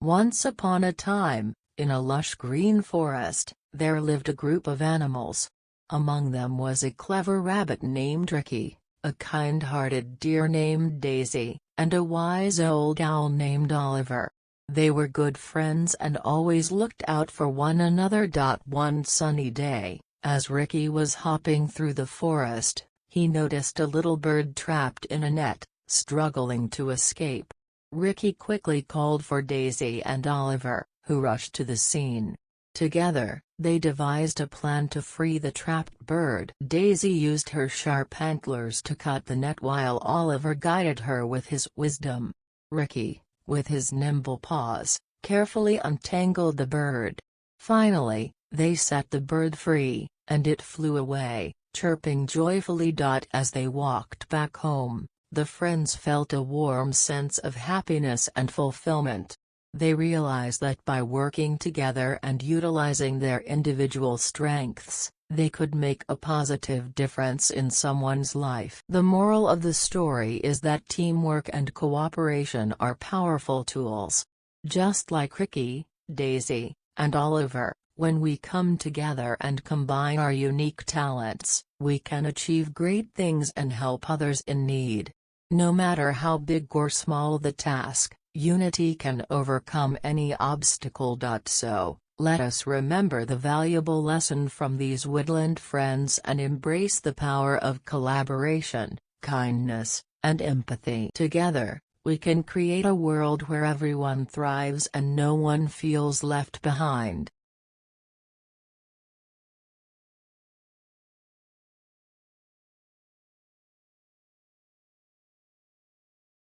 Once upon a time, in a lush green forest, there lived a group of animals. Among them was a clever rabbit named Ricky, a kind-hearted deer named Daisy, and a wise old owl named Oliver. They were good friends and always looked out for one another. One sunny day, as Ricky was hopping through the forest, he noticed a little bird trapped in a net, struggling to escape. Ricky quickly called for Daisy and Oliver, who rushed to the scene. Together, they devised a plan to free the trapped bird. Daisy used her sharp antlers to cut the net while Oliver guided her with his wisdom. Ricky, with his nimble paws, carefully untangled the bird. Finally, they set the bird free, and it flew away, chirping joyfully. As they walked back home, the friends felt a warm sense of happiness and fulfillment. They realized that by working together and utilizing their individual strengths, they could make a positive difference in someone's life. The moral of the story is that teamwork and cooperation are powerful tools. Just like Ricky, Daisy, and Oliver, when we come together and combine our unique talents, we can achieve great things and help others in need. No matter how big or small the task, unity can overcome any obstacle. So, let us remember the valuable lesson from these woodland friends and embrace the power of collaboration, kindness, and empathy. Together, we can create a world where everyone thrives and no one feels left behind.